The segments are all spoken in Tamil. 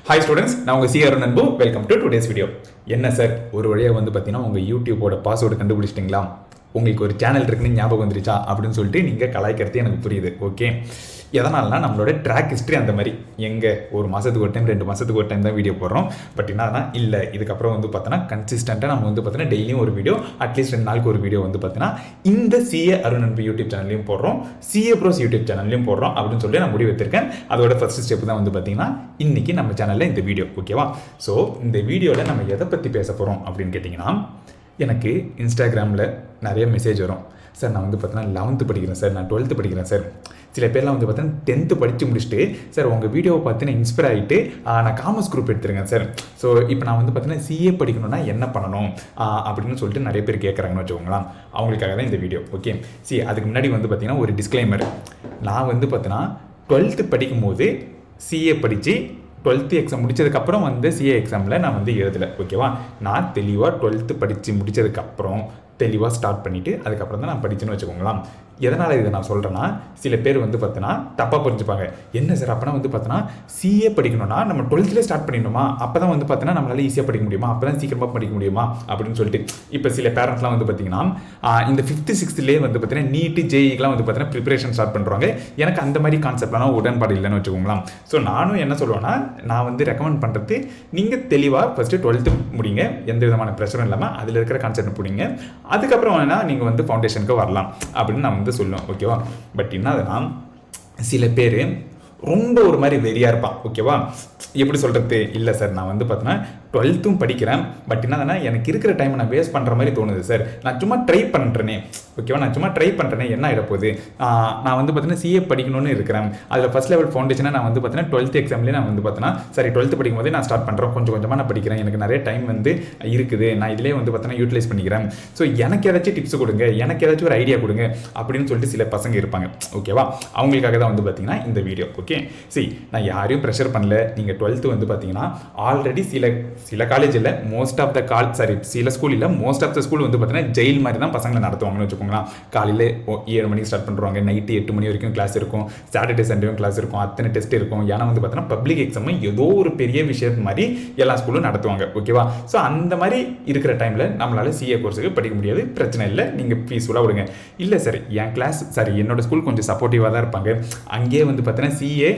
ஹாய் ஸ்டூடெண்ட்ஸ், நான் உங்கள் சி அருண் அன்பு. Welcome to today's video. என்ன சார், ஒரு வழியாக பார்த்தீங்கன்னா உங்கள் யூடியூபோட பாஸ்வேர்டு கண்டுபிடிச்சிட்டிங்களா? உங்களுக்கு ஒரு சேனல் இருக்குன்னு ஞாபகம் வந்துருச்சா அப்படின்னு சொல்லிட்டு நீங்கள் கலாய்க்கிறது எனக்கு புரியுது. ஓகே, எதனால்னா நம்மளோட ட்ராக் ஹிஸ்ட்ரி அந்த மாதிரி எங்கே ஒரு மாதத்துக்கு ஒரு டைம் 2 மாதத்துக்கு ஒரு டைம் தான் வீடியோ போடுறோம். பட் என்னன்னா இல்லை, இதுக்கப்புறம் பார்த்தோன்னா கன்சிஸ்டண்ட்டாக நம்ம பார்த்தோன்னா டெய்லியும் ஒரு வீடியோ, அட்லீஸ்ட் 2 நாளுக்கு ஒரு வீடியோ பார்த்தீங்கன்னா இந்த சிஏ அருண் அன்பு யூடியூப் சேனல்லையும் போடுறோம், சிஏ ப்ரோஸ் யூடியூப் சேனல்லையும் போடுறோம் அப்படின்னு சொல்லி நான் முடிவு எடுத்திருக்கேன். அதோட ஃபர்ஸ்ட் ஸ்டெப் தான் பார்த்தீங்கன்னா இன்றைக்கி நம்ம சேனலில் இந்த வீடியோ. ஓகேவா? ஸோ இந்த வீடியோவில் நம்ம எதை பற்றி பேச போகிறோம் அப்படின்னு கேட்டிங்கன்னா, எனக்கு இன்ஸ்டாகிராமில் நிறைய மெசேஜ் வரும். சார் நான் பார்த்தீங்கன்னா 11th படிக்கிறேன் சார், நான் 12th படிக்கிறேன் சார். சில பேர்லாம் பார்த்தீங்கன்னா 10th படித்து முடிச்சுட்டு சார் உங்கள் வீடியோவை பார்த்து இன்ஸ்பயர் ஆகிட்டு நான் காமர்ஸ் குரூப் எடுத்துருங்க சார். ஸோ இப்போ நான் பார்த்தீங்கன்னா சிஏ படிக்கணும்னா என்ன பண்ணணும் அப்படின்னு சொல்லிட்டு நிறைய பேர் கேட்குறாங்கன்னு வச்சுக்கோங்களேன். அவங்களுக்காக தான் இந்த வீடியோ. ஓகே, அதுக்கு முன்னாடி பார்த்தீங்கன்னா ஒரு டிஸ்க்ளைமர். நான் பார்த்தீங்கன்னா 12th படிக்கும்போது சிஏ படித்து 12th எக்ஸாம் முடிச்சதுக்கப்புறம் சிஏ எக்ஸாமில் நான் எழுதலை. ஓகேவா? நான் தெளிவாக 12th படித்து முடித்ததுக்கப்புறம் தெளிவாக ஸ்டார்ட் பண்ணிவிட்டு அதுக்கப்புறம் தான் நான் படிச்சுன்னு வச்சுக்கோங்களேன். எதனால் இதை நான் சொல்கிறேன்னா, சில பேர் பார்த்தீங்கன்னா தப்பாக புரிஞ்சுப்பாங்க. என்ன சார் அப்போனா பார்த்தீங்கன்னா சிஏ படிக்கணும்னா நம்ம 12th ஸ்டார்ட் பண்ணிடணுமா? அப்போ தான் பார்த்தீங்கன்னா நம்மளால ஈஸியாக படிக்க முடியுமா? அப்போ தான் சீக்கிரமாக படிக்க முடியுமா அப்படின்னு சொல்லிட்டு இப்போ சில பேரண்ட்ஸ்லாம் பார்த்தீங்கன்னா இந்த 5th 6thலேயே பார்த்தீங்கன்னா நீட்டு ஜேஇக்கெலாம் பார்த்தீங்கன்னா ப்ரிப்பரேஷன் ஸ்டார்ட் பண்ணுறாங்க. எனக்கு அந்த மாதிரி கான்செப்ட்லாம் உடன்பாடு இல்லைன்னு வச்சுக்கோங்களேன். ஸோ நானும் என்ன சொல்லுவேன்னா, நான் ரெக்கமெண்ட் பண்ணுறது, நீங்கள் தெளிவாக ஃபஸ்ட்டு 12th முடிங்க, எந்த விதமான ப்ரெஷரும் இல்லாமல் அதில் இருக்கிற கான்செப்ட் பிடிங்க. அதுக்கப்புறம் வேணால் நீங்கள் ஃபவுண்டேஷனுக்கு வரலாம் அப்படின்னு நான் சொல்லுவேன். ஓகேவா? பட் என்னதுன்னா, சில பேர் ரொம்ப ஒரு மாதிரி வெறியாக இருப்பான். ஓகேவா? எப்படி சொல்கிறது? இல்லை சார் நான் பார்த்தீங்கன்னா 12th படிக்கிறேன், பட் என்னதுன்னா எனக்கு இருக்கிற டைம் நான் வேஸ்ட் பண்ணுற மாதிரி தோணுது சார். நான் சும்மா ட்ரை பண்ணுறேனே. ஓகேவா? நான் சும்மா ட்ரை பண்ணுறேனே, என்ன ஆகிடப்போகுது? நான் பார்த்தீங்கன்னா சிஏ படிக்கணும்னு இருக்கிறேன். அதில் ஃபஸ்ட் லெவல் ஃபவுண்டேஷனை நான் பார்த்தீங்கன்னா 12th எக்ஸாம்லேயே நான் பார்த்தீங்கன்னா சரி 12th படிக்கும் போதே நான் ஸ்டார்ட் பண்ணுறேன், கொஞ்சம் கொஞ்சமாக நான் படிக்கிறேன், எனக்கு நிறைய டைம் இருக்குது, நான் இதிலே பார்த்தீங்கன்னா யூட்டிலைஸ் பண்ணிக்கிறேன். ஸோ எனக்கு ஏதாச்சும் டிப்ஸ் கொடுங்க, எனக்கு ஏதாச்சும் ஒரு ஐடியா கொடுங்க அப்படின்னு சொல்லிட்டு சில பசங்க இருப்பாங்க. ஓகேவா? அவங்களுக்காக தான் பார்த்தீங்கன்னா இந்த வீடியோ. ஓகே, நான் யாரையும் ப்ரெஷர் பண்ணல. நீங்கள் 12th பார்த்தீங்கன்னா ஆல்ரெடி சில காலேஜில் மோஸ்ட் ஆஃப் த சில ஸ்கூல் இல்லை, மோஸ்ட் ஆஃப் த ஸ்கூல் பார்த்தீங்கன்னா ஜெயில் மாதிரி தான் பசங்களை நடத்துவாங்கன்னு வச்சுக்கோங்களேன். காலையில் 7 மணிக்கு ஸ்டார்ட் பண்ணுறாங்க, நைட்டு 8 மணி வரைக்கும் கிளாஸ் இருக்கும், சாட்டர்டே சண்டேவும் கிளாஸ் இருக்கும், அத்தனை டெஸ்ட் இருக்கும். ஏன்னா பார்த்தீங்கன்னா பப்ளிக் எக்ஸாம் ஏதோ ஒரு பெரிய விஷயம் மாதிரி எல்லா ஸ்கூலும் நடத்துவாங்க. ஓகேவா? ஸோ அந்த மாதிரி இருக்கிற டைமில் நம்மளால் சிஏ கோர்ஸுக்கு படிக்க முடியாது. பிரச்சனை இல்லை, நீங்கள் பீஸ்ஃபுல்லாக விடுங்க. இல்லை சார் என் கிளாஸ் என்னோட ஸ்கூல் கொஞ்சம் சப்போர்ட்டிவாக தான் இருப்பாங்க, அங்கேயே பார்த்தீங்கன்னா சிஏ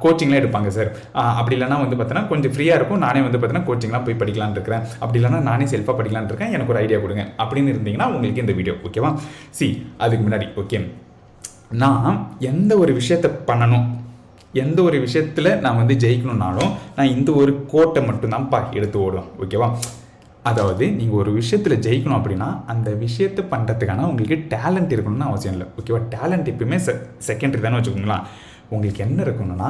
கோச்சிங்லாம் எடுப்பாங்க சார். அப்படி இல்லைனா பார்த்தீங்கன்னா கொஞ்சம் ஃப்ரீயாக இருக்கும், நானே பார்த்தீங்கன்னா கோச்சிங்லாம் போய் படிக்கலான்னு இருக்கிறேன், அப்படி இல்லைனா நானே செல்ஃபாக படிக்கலான்னு இருக்கேன், எனக்கு ஒரு ஐடியா கொடுங்க அப்படின்னு இருந்தீங்கன்னா உங்களுக்கு இந்த வீடியோ. ஓகேவா? அதுக்கு முன்னாடி ஓகே, நான் எந்த ஒரு விஷயத்தை பண்ணணும், எந்த ஒரு விஷயத்தில் நான் ஜெயிக்கணும்னாலும் நான் இந்த ஒரு கோட்டை மட்டும்தான்ப்பா எடுத்து ஓடுவேன். ஓகேவா? அதாவது நீங்கள் ஒரு விஷயத்தில் ஜெயிக்கணும் அப்படின்னா அந்த விஷயத்தை பண்ணுறதுக்கான உங்களுக்கு டேலண்ட் இருக்கணும்னு அவசியம் இல்லை. ஓகேவா? டேலண்ட் எப்பயுமே செகண்டரி தானே வச்சுக்கோங்களேன். உங்களுக்கு என்ன இருக்கணும்னா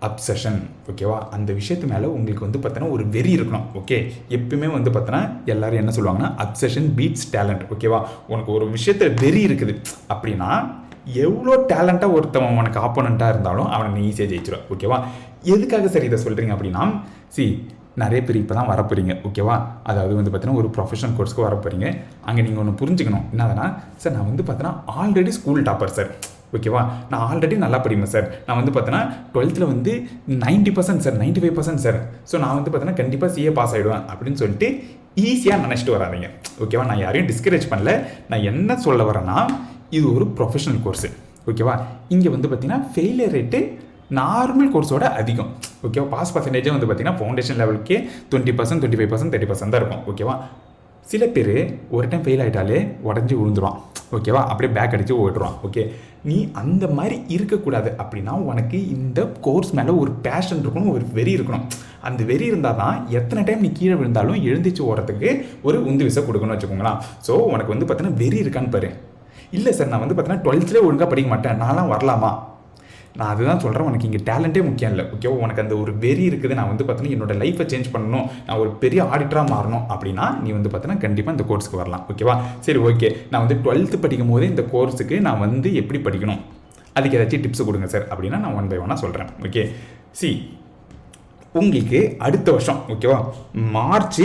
அப்சஷன். ஓகேவா? அந்த விஷயத்து மேலே உங்களுக்கு பார்த்தீங்கன்னா ஒரு வெறி இருக்கணும். ஓகே, எப்பயுமே பார்த்தீங்கன்னா எல்லாரும் என்ன சொல்லுவாங்கன்னா அப்சஷன் பீட்ஸ் டேலண்ட். ஓகேவா? உனக்கு ஒரு விஷயத்தில் வெறி இருக்குது அப்படின்னா எவ்வளோ டேலண்ட்டாக ஒருத்தவன் உனக்கு ஆப்போனண்ட்டாக இருந்தாலும் அவனை நீ ஈஸியாக ஜெயிச்சிடும். ஓகேவா? எதுக்காக சார் இதை சொல்கிறீங்க அப்படின்னா, நிறைய பேர் இப்போ தான் வரப்போறீங்க. ஓகேவா? அதாவது பார்த்தீங்கன்னா ஒரு ப்ரொஃபஷனல் கோர்ஸ்க்கு வரப்போறீங்க. அங்கே நீங்கள் ஒன்று புரிஞ்சுக்கணும். என்னதுன்னா, சார் நான் பார்த்தீங்கன்னா ஆல்ரெடி ஸ்கூல் டாப்பர் சார். ஓகேவா? நான் ஆல்ரெடி நல்லா படிப்பேன் சார். நான் பார்த்தீங்கன்னா 12th 90% சார், 95% சார். ஸோ நான் பார்த்தீங்கன்னா கண்டிப்பாக சிஏ பாஸ் ஆகிடுவேன் அப்படின்னு சொல்லிட்டு ஈஸியாக நினச்சிட்டு வராதிங்க. ஓகேவா? நான் யாரையும் டிஸ்கரேஜ் பண்ணல. நான் என்ன சொல்ல வரேன்னா, இது ஒரு ப்ரொஃபஷனல் கோர்ஸு. ஓகேவா? இங்கே பார்த்தீங்கன்னா ஃபெயிலியர் ரேட்டு நார்மல் கோர்ஸோட அதிகம். ஓகேவா? பாஸ் பர்சன்டேஜே பார்த்தீங்கன்னா ஃபவுண்டேஷன் லெவலுக்கே 20%, 25%, 30% தான் இருக்கும். ஓகேவா? சில பேர் ஒரு டைம் ஃபெயில் ஆகிட்டாலே உடஞ்சி விழுந்துருவான். ஓகேவா? அப்படியே பேக் அடித்து ஓட்டுருவான். ஓகே, நீ அந்த மாதிரி இருக்கக்கூடாது. அப்படின்னா உனக்கு இந்த கோர்ஸ் மேலே ஒரு பேஷன் இருக்கணும், ஒரு வெறி இருக்கணும். அந்த வெறி இருந்தால் தான் எத்தனை டைம் நீ கீழே விழுந்தாலும் எழுந்திரிச்சு ஓடுறதுக்கு ஒரு உந்து விசை கொடுக்கணும்னு வச்சுக்கோங்களேன். ஸோ உனக்கு பார்த்தீங்கன்னா வெறி இருக்கான்னு பாரு. இல்லை சார் நான் பார்த்தீங்கன்னா 12th ஒழுங்காக படிக்க மாட்டேன், நான்லாம் வரலாமா? நான் அதுதான் சொல்கிறேன், உனக்கு இங்கே டேலண்ட்டே முக்கியம் இல்லை. ஓகேவா? உனக்கு அந்த ஒரு வெறி இருக்குது, நான் பார்த்தீங்கன்னா என்னோட லைஃப்பை சேஞ்ச் பண்ணணும், நான் ஒரு பெரிய ஆடிட்டராக மாறணும் அப்படின்னா நீ பார்த்தீங்கன்னா கண்டிப்பாக இந்த கோர்ஸுக்கு வரலாம். ஓகேவா? சரி ஓகே, நான் 12th படிக்கும் போதே இந்த கோர்ஸுக்கு நான் எப்படி படிக்கணும், அதுக்கு ஏதாச்சும் டிப்ஸ் கொடுங்க சார் அப்படின்னா நான் 1 by 1 சொல்கிறேன். ஓகே, உங்களுக்கு அடுத்த வருஷம் ஓகேவா மார்ச்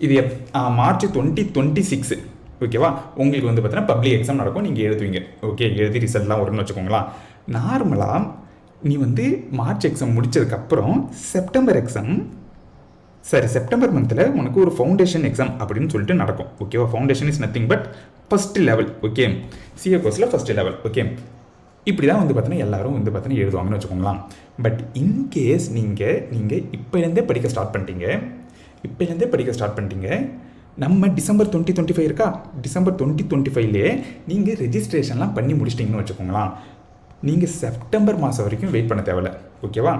2026 ஓகேவா உங்களுக்கு பார்த்தீங்கன்னா பப்ளிக் எக்ஸாம் நடக்கும், நீங்கள் எழுதுவீங்க. ஓகே, எழுதி ரிசல்ட்லாம் வரும்னு வச்சுக்கோங்களேன். நார்மலாக நீ வந்து மார்ச் எக்ஸாம் முடிச்சதுக்கப்புறம் செப்டம்பர் மந்தில் உனக்கு ஒரு ஃபவுண்டேஷன் எக்ஸாம் அப்படின்னு சொல்லிட்டு நடக்கும். ஓகேவா? Foundation is nothing but first level. Okay, CA கோர்ஸில் ஃபஸ்ட்டு லெவல். ஓகே, இப்படி தான் வந்து பார்த்தீங்கன்னா எல்லாரும் வந்து பார்த்தீங்கன்னா எழுதுவாங்கன்னு வச்சுக்கோங்களேன். பட் இன்கேஸ் நீங்கள் இப்போலேருந்தே படிக்க ஸ்டார்ட் பண்ணிட்டீங்க, நம்ம டிசம்பர் 2025 இருக்கா, டிசம்பர் 2025லேயே நீங்கள் ரெஜிஸ்ட்ரேஷன்லாம் பண்ணி முடிச்சிட்டிங்கன்னு வச்சுக்கோங்களேன். நீங்கள் செப்டம்பர் மாதம் வரைக்கும் வெயிட் பண்ண தேவையில்ல. ஓகேவா?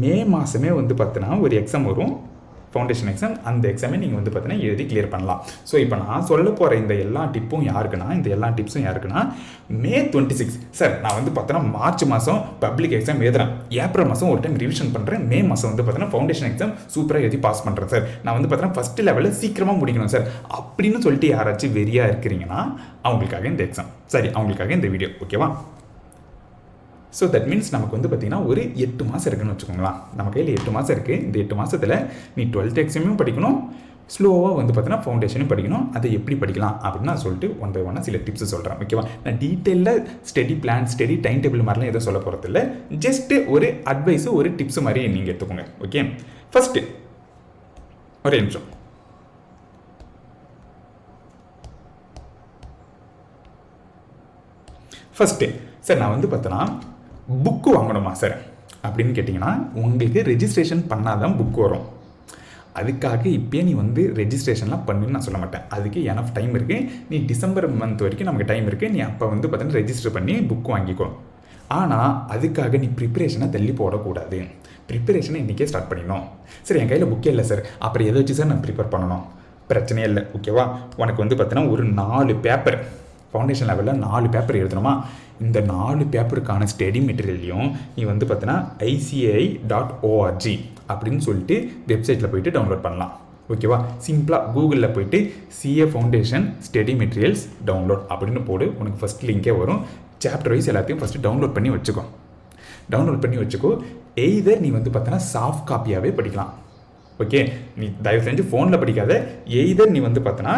மே மாதமே வந்து பார்த்தீங்கன்னா ஒரு எக்ஸாம் வரும், ஃபவுண்டேஷன் எக்ஸாம். அந்த எக்ஸாமே நீங்கள் வந்து பார்த்தீங்கன்னா எழுதி கிளியர் பண்ணலாம். ஸோ இப்போ நான் சொல்ல போகிற இந்த எல்லா டிப்ஸும் யாருக்குன்னா மே 26 சார் நான் வந்து பார்த்தீங்கன்னா மார்ச் மாதம் பப்ளிக் எக்ஸாம் எழுதுறேன், ஏப்ரல் மாதம் ஒரு டைம் ரிவிஷன் பண்ணுறேன், மே மாதம் வந்து பார்த்தீங்கன்னா ஃபவுண்டேஷன் எக்ஸாம் சூப்பராக எழுதி பாஸ் பண்ணுறேன் சார், நான் வந்து பார்த்தீங்கன்னா ஃபஸ்ட்டு லெவலில் சீக்கிரமாக முடிக்கணும் சார் அப்படின்னு சொல்லிட்டு யாராச்சும் வெறியாக இருக்கிறீங்கன்னா அவங்களுக்காக இந்த எக்ஸாம், சரி அவங்களுக்காக இந்த வீடியோ. ஓகேவா? ஸோ தட் மீன்ஸ் நமக்கு வந்து பார்த்திங்கன்னா ஒரு 8 மாதம் இருக்குன்னு வச்சுக்கோங்களேன். நம்ம கையில் 8 மாதம் இருக்குது. இந்த 8 மாதத்தில் நீ 12th எக்ஸாமும் படிக்கணும், ஸ்லோவாக வந்து பார்த்தீங்கன்னா ஃபவுண்டேஷனும் படிக்கணும். அதை எப்படி படிக்கலாம் அப்படின்னு நான் சொல்லிட்டு ஒன் பை ஒன்னாக சில டிப்ஸ் சொல்கிறேன். ஓகேவா? நான் டீட்டெயிலில் study plan, study time table மாதிரிலாம் எதுவும் சொல்ல போகிறது இல்லை. ஜஸ்ட்டு ஒரு அட்வைஸு, ஒரு டிப்ஸ் மாதிரி நீங்கள் எடுத்துக்கோங்க. ஓகே, ஃபஸ்ட்டு ஒரே நிமிஷம். ஃபஸ்ட்டு சார் நான் வந்து பார்த்தோன்னா புக்கு வாங்கணுமா சார் அப்படின்னு கேட்டிங்கன்னா, உங்களுக்கு ரெஜிஸ்ட்ரேஷன் பண்ணால் தான் புக் வரும். அதுக்காக இப்போயே நீ வந்து ரெஜிஸ்ட்ரேஷன்லாம் பண்ணுன்னு நான் சொல்ல மாட்டேன். அதுக்கு எனஃப் டைம் இருக்குது. நீ டிசம்பர் மந்த் வரைக்கும் நமக்கு டைம் இருக்குது. நீ அப்போ வந்து பார்த்தீங்கன்னா ரெஜிஸ்டர் பண்ணி புக் வாங்கிக்கோ. ஆனால் அதுக்காக நீ ப்ரிப்பரேஷனை தள்ளி போடக்கூடாது. ப்ரிப்பரேஷனை இன்றைக்கே ஸ்டார்ட் பண்ணிடணும். சரி என் கையில் புக்கே இல்லை சார், அப்புறம் எதை வச்சு சார் நான் ப்ரிப்பேர் பண்ணணும்? பிரச்சனையே இல்லை. ஓகேவா? உனக்கு வந்து பார்த்தீங்கன்னா ஒரு 4 பேப்பர், ஃபவுண்டேஷன் லெவலில் 4 பேப்பர் எழுதணுமா? இந்த 4 பேப்பருக்கான ஸ்டடி மெட்டீரியலையும் நீ வந்து பார்த்தீங்கன்னா ICAI.org அப்படின்னு சொல்லிட்டு வெப்சைட்டில் போய்ட்டு டவுன்லோட் பண்ணலாம். ஓகேவா? சிம்பிளாக கூகுளில் போய்ட்டு CA foundation study materials download அப்படின்னு போடு. உனக்கு ஃபஸ்ட் லிங்கே வரும். சாப்டர் வைஸ் எல்லாத்தையும் ஃபஸ்ட்டு டவுன்லோட் பண்ணி வச்சுக்கோ. எய்தர் நீ வந்து பார்த்தீங்கன்னா சாஃப்ட் காப்பியாகவே படிக்கலாம். ஓகே, நீ தயவு செஞ்சு ஃபோனில் படிக்காத. எய்தர் நீ வந்து பார்த்தோன்னா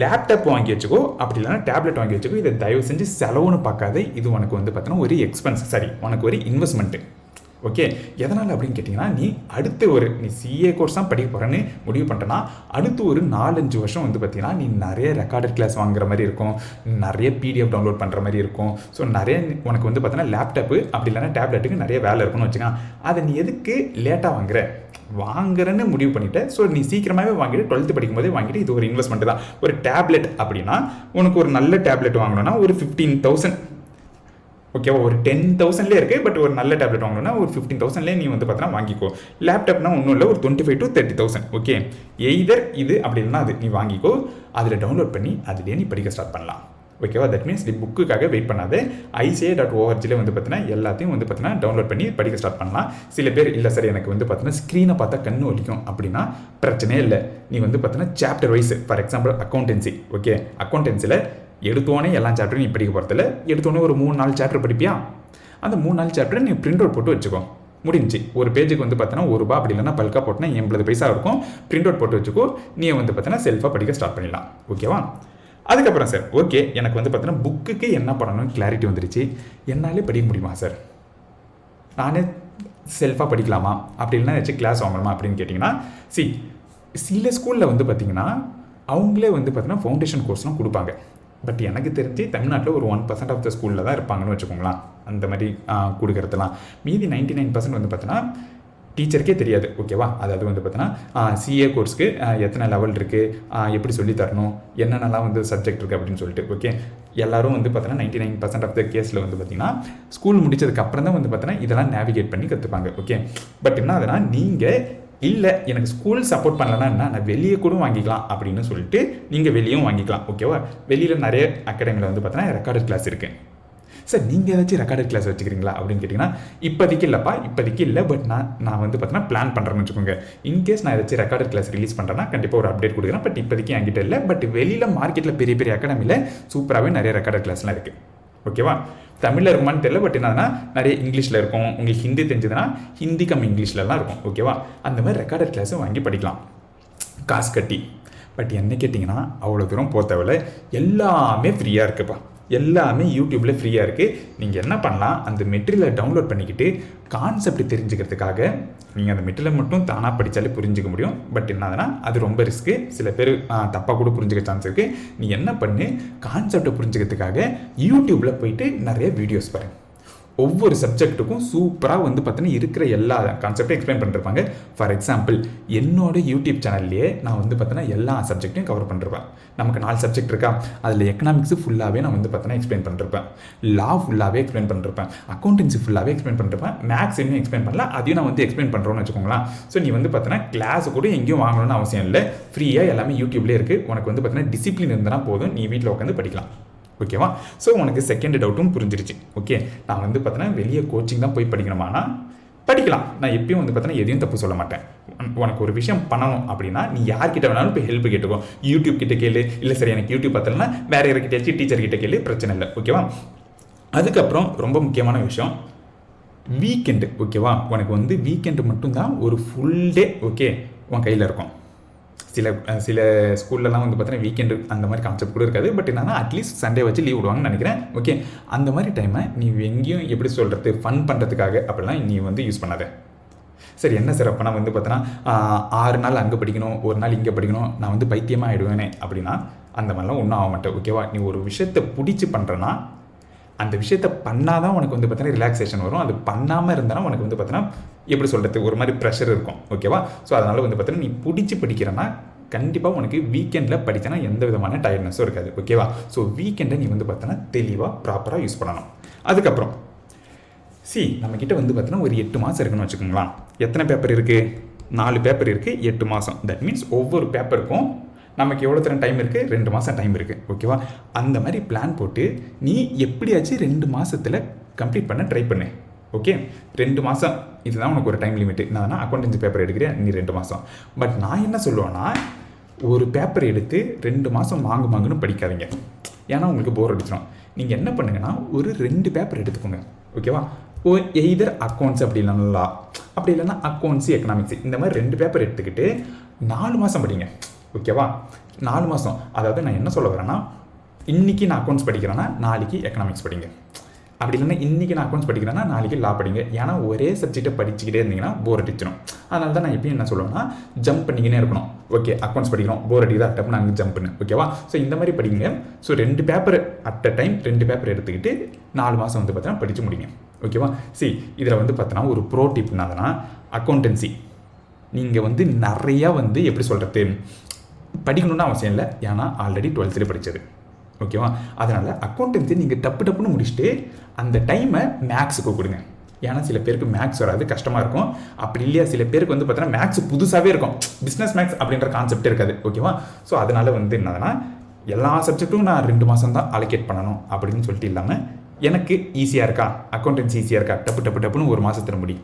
லேப்டாப் வாங்கி வச்சுக்கோ, அப்படி இல்லைனா டேப்லெட் வாங்கி வச்சுக்கோ. இதை தயவு செஞ்சு செலவுன்னு பார்க்காத. இது உனக்கு வந்து பார்த்தோன்னா ஒரு எக்ஸ்பென்ஸ், சரி உனக்கு ஒரு இன்வெஸ்ட்மெண்ட்டு. ஓகே, எதனால் அப்படின்னு கேட்டிங்கன்னா, நீ CA கோர்ஸ் தான் படிக்க போகிறேன்னு முடிவு பண்ணிட்டேன்னா அடுத்து ஒரு 4-5 வருஷம் வந்து பார்த்தீங்கன்னா நீ நிறைய ரெக்கார்டட் கிளாஸ் வாங்குற மாதிரி இருக்கும், நிறைய PDF டவுன்லோட் பண்ணுற மாதிரி இருக்கும். ஸோ நிறைய உனக்கு வந்து பார்த்தீங்கன்னா லேப்டாப்பு அப்படி இல்லைனா டேப்லெட்டுக்கு நிறைய வேலை இருக்குன்னு வச்சுக்கோங்க. அதை நீ எதுக்கு லேட்டாக வாங்குறேன்னு முடிவு பண்ணிவிட்டு, ஸோ நீ சீக்கிரமாகவே வாங்கிட்டு 12th படிக்கும்போதே வாங்கிட்டு இது ஒரு இன்வெஸ்ட்மெண்ட் தான். ஒரு டேப்லெட் அப்படின்னா உனக்கு ஒரு நல்ல டேப்லெட் வாங்கணும்னா ஒரு 15,000. ஓகேவா? ஒரு 10,000லே இருக்குது. பட் ஒரு நல்ல டேப்லெட் வாங்கணும்னா ஒரு 15,000லே நீ வந்து பார்த்தீங்கன்னா வாங்கிக்கோ. லேப்டாப்னா ஒன்றும் இல்லை, ஒரு 25,000 to 30,000. ஓகே, எய்தர் இது அப்படி இல்லைனா அது நீ வாங்கிக்கோ. அதில் டவுன்லோட் பண்ணி அதிலே நீ படிக்க ஸ்டார்ட் பண்ணலாம். ஓகேவா? தட் மீன்ஸ் நீ புக்குக்காக வெயிட் பண்ணாது. ICAI.org வந்து பார்த்தீங்கன்னா எல்லாத்தையும் வந்து பார்த்தீங்கன்னா டவுன்லோட் பண்ணி படிக்க ஸ்டார்ட் பண்ணலாம். சில பேர் இல்லை சார் எனக்கு வந்து பார்த்தீங்கன்னா ஸ்க்ரீனை பார்த்தா கண்ணு வலிக்கும் அப்படின்னா பிரச்சனையே இல்லை. நீ வந்து பார்த்தீங்கன்னா chapter wise, for example accountancy. Okay, அக்கௌண்டன்சியில் எடுத்தோடனே எல்லா சாப்டரும் நீ படிக்க போகிறதில்ல. எடுத்தோடனே ஒரு 3-4 சாப்டர் படிப்பியா? அந்த 3-4 சாப்டர் நீ பிரிண்ட் அவுட் போட்டு வச்சுக்கோ. முடிஞ்சு ஒரு பேஜுக்கு வந்து பார்த்தீங்கன்னா ₹1 அப்படி இல்லைனா பல்காக போட்டுனா 80 பைசா இருக்கும். பிரிண்ட் அவுட் போட்டு வச்சுக்கோ. நீ வந்து பார்த்தீங்கன்னா செல்ஃபாக படிக்க ஸ்டார்ட் பண்ணிடலாம். ஓகேவா? அதுக்கப்புறம் சார் ஓகே எனக்கு வந்து பார்த்தீங்கன்னா புக்குக்கு என்ன பண்ணணும்னு கிளாரிட்டி வந்துருச்சு. என்னாலே படிக்க முடியுமா சார்? நானே செல்ஃபாக படிக்கலாமா? அப்படி இல்லைனா ஏதாச்சும் கிளாஸ் வாங்கணுமா அப்படின்னு கேட்டிங்கன்னா, சில ஸ்கூலில் வந்து பார்த்திங்கன்னா அவங்களே வந்து பார்த்தீங்கன்னா ஃபவுண்டேஷன் கோர்ஸ்லாம் கொடுப்பாங்க. பட் எனக்கு தெரிஞ்சு தமிழ்நாட்டில் ஒரு 1% ஆஃப் த ஸ்கூலில் தான் இருப்பாங்கன்னு வச்சுக்கோங்களேன் அந்த மாதிரி கொடுக்குறதுலாம். மீதி 99% வந்து பார்த்தீங்கன்னா டீச்சருக்கே தெரியாது. ஓகேவா? அதாவது வந்து பார்த்தீங்கன்னா CA கோர்ஸ்க்கு எத்தனை லெவல் இருக்குது, எப்படி சொல்லி தரணும், என்னென்னலாம் வந்து சப்ஜெக்ட் இருக்குது அப்படின்னு சொல்லிட்டு. ஓகே, எல்லோரும் வந்து பார்த்தீங்கன்னா 99% ஆஃப் த கேஸில் வந்து பார்த்திங்கன்னா ஸ்கூல் முடிச்சதுக்கு அப்புறம் தான் வந்து பார்த்தீங்கன்னா இதெல்லாம் நேவிகேட் பண்ணி கற்றுப்பாங்க. ஓகே, பட் என்ன அதனால் நீங்கள் இல்லை எனக்கு ஸ்கூல் சப்போர்ட் பண்ணலன்னா என்ன, நான் வெளியே கூட வாங்கிக்கலாம் அப்படின்னு சொல்லிட்டு நீங்கள் வெளியும் வாங்கிக்கலாம். ஓகேவா? வெளியில் நிறைய அகாடமியில் வந்து பார்த்தீங்கன்னா ரெக்கார்டட் கிளாஸ் இருக்குது. சார் நீங்கள் ஏதாச்சும் ரெக்கார்டட் கிளாஸ் வச்சுக்கிறீங்களா அப்படின்னு கேட்டிங்கன்னா, இப்போதைக்கு இல்லை. பட் நான் வந்து பார்த்தீங்கன்னா பிளான் பண்ணுறேன்னு வச்சுக்கோங்க. இன்கேஸ் நான் ஏதாச்சும் ரெக்கார்டட் கிளாஸ் ரிலீஸ் பண்ணுறேன்னா கண்டிப்பாக ஒரு அப்டேட் கொடுக்குறேன். பட் இப்போதைக்கு என்கிட்ட இல்லை. பட் வெளியில் மார்க்கெட்டில் பெரிய பெரிய அகாடமியில் சூப்பராகவே நிறைய ரெக்கார்டட் கிளாஸ்லாம் இருக்குது. ஓகேவா? தமிழில் இருக்குமான்னு தெரியல. பட் என்னன்னா நிறைய இங்கிலீஷில் இருக்கும். உங்களுக்கு ஹிந்தி தெரிஞ்சதுன்னா ஹிந்தி கம் இங்கிலீஷ்லலாம் இருக்கும். ஓகேவா? அந்த மாதிரி ரெக்கார்டட் கிளாஸும் வாங்கி படிக்கலாம் காசு கட்டி. பட் என்ன கேட்டிங்கன்னா அவ்வளோ தூரம் போக தேவையில்ல. எல்லாமே ஃப்ரீயாக இருக்குப்பா. எல்லாமே யூடியூப்பில் ஃப்ரீயாக இருக்குது. நீங்கள் என்ன பண்ணலாம், அந்த மெட்டீரியலை டவுன்லோட் பண்ணிக்கிட்டு கான்செப்ட் தெரிஞ்சுக்கிறதுக்காக நீங்கள் அந்த மெட்டீரியலை மட்டும் தானாக படித்தாலே புரிஞ்சிக்க முடியும். பட் என்னதுன்னா அது ரொம்ப ரிஸ்க்கு. சில பேர் தப்பாக கூட புரிஞ்சுக்க சான்ஸ் இருக்குது. நீ என்ன பண்ணு, கான்செப்டை புரிஞ்சுக்கிறதுக்காக யூடியூப்பில் போயிட்டு நிறைய வீடியோஸ் பாருங்கள். ஒவ்வொரு சப்ஜெக்ட்டுக்கும் சூப்பராக வந்து பார்த்தீங்கன்னா இருக்கிற எல்லா கான்செப்டும் எக்ஸ்பிளைன் பண்ணிருப்பாங்க. ஃபார் எக்ஸாம்பிள் என்னோட யூடியூப் சேனல்லையே நான் வந்து பார்த்தீங்கன்னா எல்லா சப்ஜெக்ட்டையும் கவர் பண்ணிருப்பேன். நமக்கு 4 சப்ஜெக்ட் இருக்கா, அதில் எக்கனாமிக்ஸ் ஃபுல்லாகவே நான் வந்து பார்த்தீங்கன்னா எக்ஸ்பிளைன் பண்ணிருப்பேன், லா ஃபுல்லாகவே எக்ஸ்பிளைன் பண்ணிருப்பேன், அக்கௌண்டன்சி ஃபுல்லாகவே எக்ஸ்பிளைன் பண்ணிருப்பேன், மேக்ஸ் இன்னும் எக்ஸ்பிளைன் பண்ணல, அதையும் நான் வந்து எக்ஸ்பிளைன் பண்ணுறோன்னு வச்சுக்கோங்களேன். ஸோ நீ வந்து பார்த்தீங்கன்னா கிளாஸ் கூட எங்கேயும் வாங்கணும்னு அவசியம் இல்லை, ஃப்ரீயாக எல்லாமே யூடியூப்லேயே இருக்குது. உனக்கு வந்து பார்த்தீங்கன்னா டிசிப்ளின் இருந்தால் போதும், நீ வீட்டில் உட்காந்து படிக்கலாம். ஓகேவா? ஸோ உனக்கு செகண்ட் டவுட்டும் புரிஞ்சிருச்சு. ஓகே, நான் வந்து பார்த்தீங்கன்னா வெளியே கோச்சிங் தான் போய் படிக்கணுமானா படிக்கலாம். நான் எப்பயும் வந்து பார்த்தீங்கன்னா எதையும் தப்பு சொல்ல மாட்டேன். உனக்கு ஒரு விஷயம் பண்ணணும் அப்படின்னா நீ யார்கிட்ட வேணாலும் போய் ஹெல்ப் கேட்டுக்கோ. யூடியூப் கிட்ட கேளு, இல்லை சரி எனக்கு யூடியூப் பார்த்தலன்னா வேற யார்கிட்டயாச்சும் டீச்சர் கிட்ட கேளு, பிரச்சனை இல்லை. ஓகேவா? அதுக்கப்புறம் ரொம்ப முக்கியமான விஷயம் வீக்கெண்டு. ஓகேவா? உனக்கு வந்து வீக்கெண்டு மட்டும்தான் ஒரு ஃபுல் டே ஓகே உன் கையில் இருக்கும். சில ஸ்கூல்லலாம் வந்து பார்த்தீங்கன்னா வீக்கெண்டு அந்த மாதிரி கான்செப்ட் கூட இருக்காது. பட் என்னன்னா அட்லீஸ்ட் சண்டே வச்சு லீவ் விடுவாங்கன்னு நினைக்கிறேன். ஓகே, அந்த மாதிரி டைமை நீ எங்கேயும் எப்படி சொல்கிறது ஃபன் பண்ணுறதுக்காக அப்படிலாம் நீ வந்து யூஸ் பண்ணாத. சரி என்ன சார் அப்போ நான் வந்து பார்த்தீங்கன்னா 6 நாள் அங்கே படிக்கணும், ஒரு நாள் இங்கே படிக்கணும், நான் வந்து பைத்தியமாக ஆகிடுவேனே அப்படின்னா அந்த மாதிரிலாம் ஒன்றும் ஆக மாட்டேன். ஓகேவா? நீ ஒரு விஷயத்தை பிடிச்சி பண்ணுறேன்னா அந்த விஷயத்தை பண்ணாதான் உனக்கு வந்து பார்த்தீங்கன்னா ரிலாக்ஸேஷன் வரும். அது பண்ணாமல் இருந்தாலும் உனக்கு வந்து பார்த்தீங்கன்னா எப்படி சொல்கிறது ஒரு மாதிரி ப்ரெஷர் இருக்கும். ஓகேவா? ஸோ அதனால் வந்து பார்த்தீங்கன்னா நீ பிடிச்சி படிக்கிறேன்னா கண்டிப்பாக உனக்கு வீக்கெண்டில் படித்தனா எந்த விதமான டயர்ட்னஸும் இருக்காது. ஓகேவா? ஸோ வீக்கெண்டை நீ வந்து பார்த்தீங்கன்னா தெளிவாக ப்ராப்பராக யூஸ் பண்ணணும். அதுக்கப்புறம் நம்மக்கிட்ட வந்து பார்த்தீங்கன்னா ஒரு 8 மாதம் இருக்குன்னு வச்சுக்கோங்களேன். எத்தனை பேப்பர் இருக்குது? 4 பேப்பர் இருக்குது, 8 மாதம். தட் மீன்ஸ் ஒவ்வொரு பேப்பருக்கும் நமக்கு எவ்வளோ தரம் டைம் இருக்குது? 2 மாதம் டைம் இருக்குது. ஓகேவா? அந்த மாதிரி பிளான் போட்டு நீ எப்படியாச்சும் 2 மாதத்தில் கம்ப்ளீட் பண்ண ட்ரை பண்ணு. ஓகே, 2 மாதம் இதுதான் உனக்கு ஒரு டைம் லிமிட்டு. நான் அக்கௌண்டன்சி பேப்பர் எடுக்கிறேன், நீ 2 மாதம். பட் நான் என்ன சொல்லுவேன்னா ஒரு பேப்பர் எடுத்து 2 மாதம் வாங்குன்னு படிக்காதீங்க. ஏன்னா உங்களுக்கு போர் அடிச்சிடும். நீங்கள் என்ன பண்ணுங்கன்னா ஒரு 2 பேப்பர் எடுத்துக்கோங்க. ஓகேவா? எய்தர் அக்கௌண்ட்ஸ் அப்படி இல்லைன்னா அப்படி இல்லைன்னா அக்கௌண்ட்ஸு எக்கனாமிக்ஸ், இந்த மாதிரி 2 பேப்பர் எடுத்துக்கிட்டு 4 மாதம் படிங்க. ஓகேவா? 4 மாதம். அதாவது நான் என்ன சொல்ல வரேன்னா இன்றைக்கி நான் அக்கௌண்ட்ஸ் படிக்கிறேன்னா நாளைக்கு எக்கனாமிக்ஸ் படிங்க. அப்படி இல்லைன்னா இன்றைக்கி நான் அக்கௌண்ட்ஸ் படிக்கிறேன்னா நாளைக்கு லா படிங்க. ஏன்னா ஒரே சப்ஜெக்டை படிச்சுக்கிட்டே இருந்தீங்கன்னா போர் அடிச்சிடும். அதனால தான் நான் எப்பயும் என்ன சொல்லுவேன்னா ஜம்ப் பண்ணிக்கினே இருக்கணும். ஓகே, அக்கௌண்ட்ஸ் படிக்கிறோம், போர் அடிக்குதா டப்புன்னு அங்கே ஜம்ப் பண்ணு. ஓகேவா? ஸோ இந்த மாதிரி படிங்க. So 2 paper at a time 2 paper எடுத்துக்கிட்டு 4 மாதம் வந்து பார்த்தீங்கன்னா படித்து முடிங்க. ஓகேவா? இதில் வந்து பார்த்தீங்கன்னா ஒரு ப்ரோ டிப் என்னதுன்னா அக்கௌண்டன்சி நீங்கள் வந்து நிறையா வந்து எப்படி சொல்கிறது படிக்கணும்னு அவசியம் இல்லை. ஏன்னா ஆல்ரெடி 12th படித்தது. ஓகேவா? அதனால் அக்கௌண்டன்சி நீங்கள் டப்புன்னு முடிச்சுட்டு அந்த டைமை மேக்ஸுக்கு கொடுங்க. ஏன்னா சில பேருக்கு மேக்ஸ் வராது, கஷ்டமாக இருக்கும். அப்படி இல்லையா சில பேருக்கு வந்து பார்த்தீங்கன்னா மேக்ஸ் புதுசாகவே இருக்கும், பிஸ்னஸ் மேக்ஸ் அப்படின்ற கான்செப்ட் இருக்காது. ஓகேவா? ஸோ அதனால் வந்து என்னதுன்னா எல்லா சப்ஜெக்ட்டும் நான் 2 மாதம் தான் அலோகேட் பண்ணணும் அப்படின்னு சொல்லிட்டு இல்லாமல் எனக்கு ஈஸியாக இருக்கா, அக்கௌண்டன்சி ஈஸியாக இருக்கா, டப்புன்னு 1 மாதத்தில்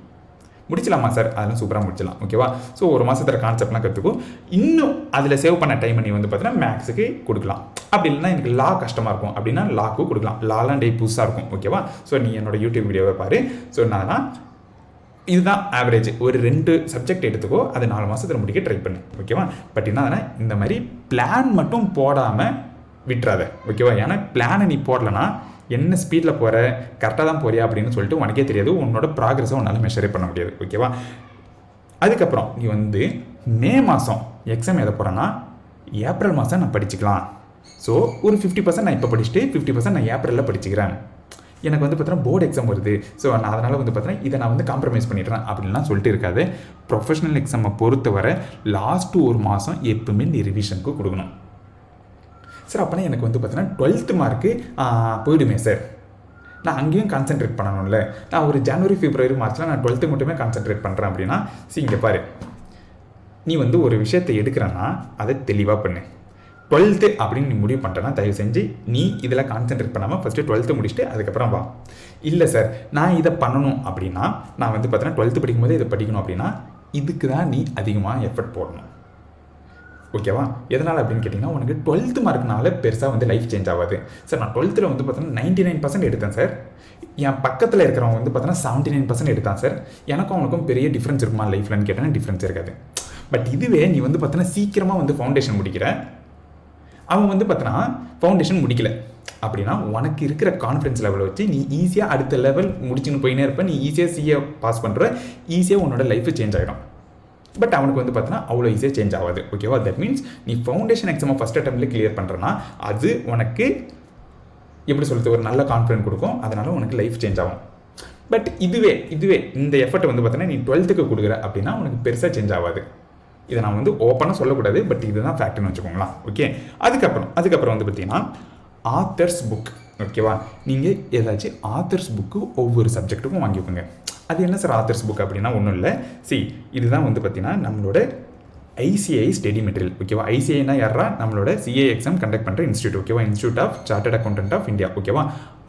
முடிச்சலாமா சார்? அதெல்லாம் சூப்பராக முடிச்சலாம். ஓகேவா? ஸோ 1 மாதத்தில் கான்செப்ட்லாம் கற்றுக்கும். இன்னும் அதில் சேவ் பண்ண டைம் நீ வந்து பார்த்தீங்கன்னா மேக்ஸுக்கு கொடுக்கலாம். அப்படி இல்லைன்னா எனக்கு லா கஷ்டமாக இருக்கும் அப்படின்னா லாக்கு கொடுக்கலாம். லாலாம் புதுசாக இருக்கும். ஓகேவா? ஸோ நீ என்னோட யூடியூப் வீடியோவை பாரு. ஸோ என்னன்னா இதுதான் ஆவரேஜ். ஒரு 2 சப்ஜெக்ட் எடுத்துக்கோ, அது 4 மாதத்தில் முடிக்க ட்ரை பண்ணு. ஓகேவா? பட் என்னன்னா இந்த மாதிரி பிளான் மட்டும் போடாமல் விட்டுறாத. ஓகேவா? ஏன்னா பிளானை நீ போடலன்னா என்ன ஸ்பீடில் போகிற, கரெக்டாக தான் போறியா அப்படின்னு சொல்லிட்டு உனக்கே தெரியாது. உன்னோட ப்ராக்ரஸை உன்னால் மெஷரே பண்ண முடியாது. ஓகேவா? அதுக்கப்புறம் நீ வந்து மே மாதம் எக்ஸாம் எழுத போகிறேன்னா ஏப்ரல் மாதம் நான் படிச்சுக்கலாம். ஸோ ஒரு 50% நான் இப்போ படிச்சுட்டு 50% நான் ஏப்ரலில் படிச்சுக்கிறேன். எனக்கு வந்து பார்த்தீங்கன்னா போர்டு எக்ஸாம் வருது, ஸோ நான் அதனால் வந்து பார்த்தீங்கன்னா இதை நான் வந்து காம்ப்ரமைஸ் பண்ணிடுறேன் அப்படின்லாம் சொல்லிட்டு இருக்காது. ப்ரொஃபஷனல் எக்ஸாமை பொறுத்தவரை லாஸ்ட்டு 1 மாதம் எப்பவுமே நீ ரிவிஷனுக்கு கொடுக்கணும். சார் அப்போனா எனக்கு வந்து பார்த்தீங்கன்னா 12th மார்க்கு போயிடுமே சார், நான் அங்கேயும் கான்சென்ட்ரேட் பண்ணணும்ல. நான் ஒரு ஜனவரி பிப்ரவரி மார்ச்சில் நான் 12th மட்டுமே கான்சென்ட்ரேட் பண்ணுறேன் அப்படின்னா இங்கே பாரு, நீ வந்து ஒரு விஷயத்தை எடுக்கிறேன்னா அதை தெளிவாக பண்ணு. 12th அப்படின்னு நீ முடிவு பண்ணிட்டேன்னா தயவு செஞ்சு நீ இதில் கான்சென்ட்ரேட் பண்ணாமல் ஃபஸ்ட்டு 12th முடிச்சுட்டு அதுக்கப்புறம் வா. இல்லை சார் நான் இதை பண்ணணும் அப்படின்னா நான் வந்து பார்த்தீங்கன்னா 12th படிக்கும்போது இதை படிக்கணும் அப்படின்னா இதுக்கு தான் நீ அதிகமாக எஃபர்ட் போடணும். ஓகேவா? எதனால் அப்படின்னு கேட்டிங்கன்னா உனக்கு 12th மார்க்னால பெருசாக வந்து லைஃப் சேஞ்ச் ஆகாது. சார் நான் 12th வந்து பார்த்தீங்கன்னா 99% எடுத்தேன் சார், என் பக்கத்தில் இருக்கிறவங்க வந்து பார்த்தீங்கன்னா 79% எடுத்தான் சார், எனக்கும் அவனுக்கும் பெரிய டிஃப்ரென்ஸ் இருக்குமா லைஃப்லன்னு கேட்டால் டிஃப்ரென்ஸ் இருக்காது. பட் இதுவே நீ வந்து பார்த்தீங்கன்னா சீக்கிரமாக வந்து ஃபவுண்டேஷன் முடிக்கிற, அவன் வந்து பார்த்தீங்கன்னா ஃபவுண்டேஷன் முடிக்கல, அப்படின்னா உனக்கு இருக்கிற கான்ஃபிடன்ஸ் லெவலை வச்சு நீ ஈஸியாக அடுத்த லெவல் முடிச்சுன்னு போயினே இருப்ப, நீ ஈஸியாக சிஏ பாஸ் பண்ணுற, ஈஸியாக உன்னோட லைஃப் சேஞ்ச் ஆகிடும். பட் அவனுக்கு வந்து பார்த்தீங்கன்னா அவ்வளோ ஈஸியாக சேஞ்ச் ஆகாது. ஓகேவா? தட் மீன்ஸ் நீ ஃபவுண்டேஷன் எக்ஸாமை ஃபஸ்ட் அட்டெம்ப்ட்ல கிளியர் பண்ணுறனா அது உனக்கு எப்படி சொல்கிறது, ஒரு நல்ல கான்ஃபிடன்ஸ் கொடுக்கும். அதனால் உனக்கு லைஃப் சேஞ்ச் ஆகும். பட் இதுவே இந்த எஃபர்ட் வந்து பார்த்தீங்கன்னா நீ 12th கொடுக்குற அப்படின்னா உனக்கு பெருசாக சேஞ்ச் ஆகாது. இதை நான் வந்து ஓப்பனாக சொல்லக்கூடாது, பட் இதுதான் ஃபேக்ட்னு வச்சுக்கோங்களா. ஓகே, அதுக்கப்புறம் வந்து பார்த்தீங்கன்னா ஆத்தர்ஸ் புக். ஓகேவா? நீங்கள் ஏதாச்சும் ஆத்தர்ஸ் புக்கு ஒவ்வொரு சப்ஜெக்ட்டுக்கும் வாங்கிக்கோங்க. அது என்ன சார் ஆத்தர்ஸ் புக் அப்படின்னா ஒன்றும் இல்லை. இதுதான் வந்து பார்த்தீங்கன்னா நம்மளோட ஐசிஐ ஸ்டடி மெட்டீரியல். ஓகேவா? ஐசிஐனா யாரா? நம்மளோட சிஏ எக்ஸாம் கண்டக்ட் பண்ணுற இன்ஸ்டியூட். ஓகேவா? Institute of chartered accountant of India. ஓகேவா?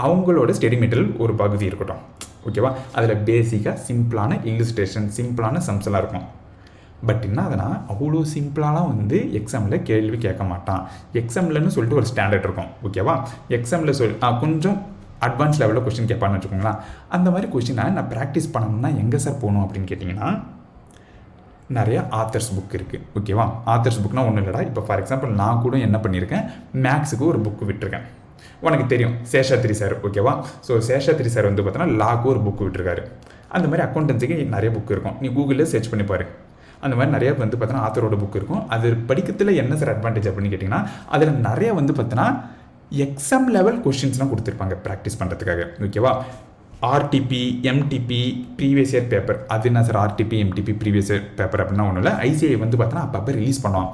அவங்களோட ஸ்டடி மெட்டீரியல் ஒரு பகுதி இருக்கட்டும். ஓகேவா? அதில் பேசிக்காக சிம்பிளான இல்லுஸ்ட்ரேஷன், சிம்பிளான சம்ஸ் எல்லாம் இருக்கும். பட் என்ன அதனால் அவ்வளோ சிம்பிளாலாம் வந்து எக்ஸாமில் கேள்வி கேட்க மாட்டான். எக்ஸாம்லன்னு சொல்லிட்டு ஒரு ஸ்டாண்டர்ட் இருக்கும். ஓகேவா? எக்ஸாமில் கொஞ்சம் அட்வான்ஸ் லெவலில் கொஸ்டின் கேட்பான்னு வச்சுக்கோங்களேன். அந்த மாதிரி கொஸ்டினை நான் ப்ராக்டிஸ் பண்ணணும்னா எங்கே சார் போகணும் அப்படின்னு கேட்டிங்கன்னா நிறையா ஆத்தர்ஸ் புக் இருக்குது. ஓகேவா? ஆத்தர்ஸ் புக்னா ஒன்றும் இல்லைடா. இப்போ ஃபார் எக்ஸாம்பிள் நான் கூட என்ன பண்ணியிருக்கேன், மேக்ஸுக்கு ஒரு புக்கு விட்டுருக்கேன். உனக்கு தெரியும் சேஷாத்ரி சார். ஓகேவா? ஸோ சேஷாத்ரி சார் வந்து பார்த்தோன்னா லாக்கு ஒரு புக்கு விட்டுருக்காரு. அந்த மாதிரி அக்கௌண்டன்ஸுக்கு நிறைய புக் இருக்கும். நீ கூகுளில் சர்ச் பண்ணி பாரு. அந்த மாதிரி நிறையா வந்து பார்த்தோன்னா ஆத்தரோட புக் இருக்கும். அது படிக்கிறதுல என்ன சார் அட்வான்டேஜ் அப்படின்னு கேட்டிங்கன்னா அதில் நிறைய வந்து பார்த்தோன்னா எக்ஸாம் லெவல் கொஸ்டின்ஸ்லாம் கொடுத்துருப்பாங்க ப்ராக்டிஸ் பண்ணுறதுக்காக. ஓகேவா? RTB, MTB, previous year paper. அது என்ன sir RTB, MTB, previous year paper அப்படின்னா ஒன்றும் இல்லை. ஐசிஐ வந்து பார்த்தோன்னா அப்போ ரிலீஸ் பண்ணுவான்.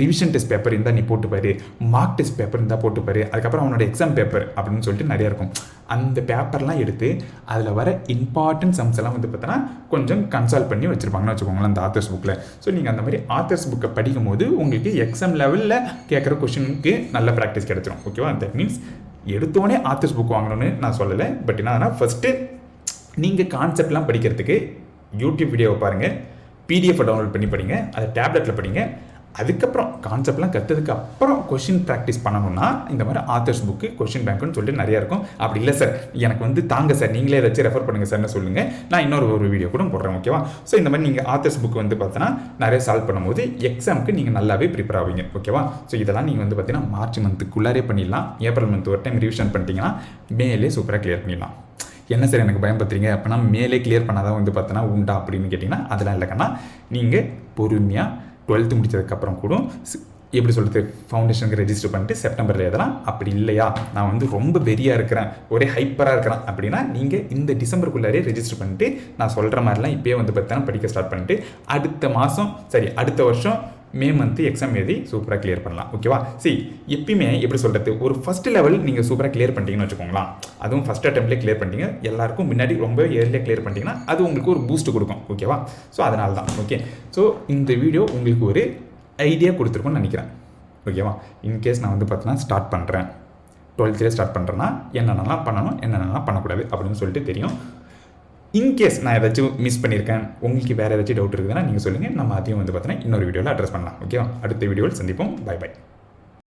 ரிவிஷன் டெஸ்ட் பேப்பர் இருந்தால் நீ போட்டுப்பாரு, மார்க் டெஸ்ட் பேப்பர் இருந்தால் போட்டுப்பாரு, அதுக்கப்புறம் அவனோட எக்ஸாம் பேப்பர் அப்படின்னு சொல்லிட்டு நிறையா இருக்கும். அந்த பேப்பர்லாம் எடுத்து அதில் வர இம்பார்ட்டன்ட் சம்ஸ் எல்லாம் வந்து பார்த்தோன்னா கொஞ்சம் கன்சல்ட் பண்ணி வச்சுருப்பாங்கன்னு வச்சுக்கோங்களேன் அந்த ஆத்தர்ஸ் புக்கில். ஸோ நீங்கள் அந்த மாதிரி ஆத்தர்ஸ் புக்கை படிக்கும் போது உங்களுக்கு எக்ஸாம் லெவலில் கேட்குற கொஸ்டினுக்கு நல்ல ப்ராக்டிஸ் கிடைச்சிடும். ஓகேவா? தட் மீன்ஸ் எடுத்தோடனே ஆத்தர்ஸ் புக் வாங்கணும்னு நான் சொல்லலை. பட் என்னன்னா ஃபஸ்ட்டு நீங்கள் கான்செப்ட்லாம் படிக்கிறதுக்கு யூடியூப் வீடியோவை பாருங்கள், பிடிஎஃப் டவுன்லோட் பண்ணி படிங்க, அதை டேப்லெட்டில் படிங்க. அதுக்கப்புறம் கான்செப்ட்லாம் கற்றுதுக்கு அப்புறம் கொஷின் ப்ராக்டிஸ் பண்ணணும்னா இந்த மாதிரி ஆத்தர்ஸ் புக்கு, கொஷின் பேங்க்குன்னு சொல்லிட்டு நிறையா இருக்கும். அப்படி இல்லை சார் எனக்கு வந்து தாங்க சார் நீங்களே ஏதாச்சும் ரெஃபர் பண்ணுங்கள் சார்னு சொல்லுங்கள், நான் இன்னொரு வீடியோ கூட போடுறேன். ஓகேவா? ஸோ இந்த மாதிரி நீங்கள் ஆத்தர்ஸ் புக் வந்து பார்த்தீங்கன்னா நிறைய சால்வ் பண்ணும்போது எக்ஸாமுக்கு நீங்கள் நல்லாவே ப்ரிப்பேர் ஆவீங்க. ஓகேவா? ஸோ இதெல்லாம் நீங்கள் வந்து பார்த்தீங்கன்னா மார்ச் மந்த்துக்குள்ளாரே பண்ணிடலாம். ஏப்ரல் மந்த் ஒரு டைம் ரிவிஷன் பண்ணிட்டீங்கன்னா மேலே சூப்பராக கிளியர் பண்ணிடலாம். என்ன சார் எனக்கு பயன்படுத்துறீங்க அப்படின்னா மேலே கிளியர் பண்ணாதான் வந்து பார்த்தோன்னா உண்டா அப்படின்னு கேட்டிங்கன்னா அதெல்லாம் இல்லைக்கண்ணா. நீங்கள் பொறுமையாக 12th முடிச்சதுக்கப்புறம் கூட எப்படி சொல்கிறது ஃபவுண்டேஷனுக்கு ரெஜிஸ்டர் பண்ணிட்டு செப்டம்பரில் எழுதலாம். அப்படி இல்லையா நான் வந்து ரொம்ப வெறியாக இருக்கிறேன், ஒரே ஹைப்பராக இருக்கிறேன் அப்படின்னா நீங்கள் இந்த டிசம்பருக்குள்ளாரே ரெஜிஸ்டர் பண்ணிட்டு நான் சொல்கிற மாதிரிலாம் இப்போயே வந்து பார்த்தீங்கன்னா படிக்க ஸ்டார்ட் பண்ணிட்டு அடுத்த வருஷம் மே மந்த்து எக்ஸாம் எழுதி சூப்பராக கிளியர் பண்ணலாம். ஓகேவா? எப்பயுமே எப்படி சொல்கிறது, ஒரு ஃபஸ்ட் லெவல் நீங்கள் சூப்பராக கிளியர் பண்ணிட்டீங்கன்னு வச்சுக்கோங்களா, அதுவும் ஃபஸ்ட் அட்டெம்ப்ட்லேயே கிளியர் பண்ணிட்டீங்க, எல்லாருக்கும் முன்னாடி ரொம்ப ஏர்லியாக கிளியர் பண்ணிட்டீங்கன்னா அது உங்களுக்கு ஒரு பூஸ்ட் கொடுக்கும். ஓகேவா? ஸோ அதனால தான். ஓகே, ஸோ இந்த வீடியோ உங்களுக்கு ஒரு ஐடியா கொடுத்துருக்குன்னு நினைக்கிறேன். ஓகேவா? இன்கேஸ் நான் வந்து பார்த்தீங்கன்னா ஸ்டார்ட் பண்ணுறேன் 12th ஸ்டார்ட் பண்ணுறேன்னா என்னென்னலாம் பண்ணணும் என்னென்னலாம் பண்ணக்கூடாது அப்படின்னு சொல்லிட்டு தெரியும். இன்கேஸ் நான் ஏதாச்சும் மிஸ் பண்ணியிருக்கேன், உங்களுக்கு வேறு ஏதாச்சும் டவுட் இருக்குதுன்னா நீங்கள் சொல்லுங்கள், நம்ம அதையும் வந்து பார்த்தீங்கன்னா இன்னொரு வீடியோவில் அட்ரஸ் பண்ணலாம். ஓகேவா? அடுத்த வீடியோவில் சந்திப்போம். பை.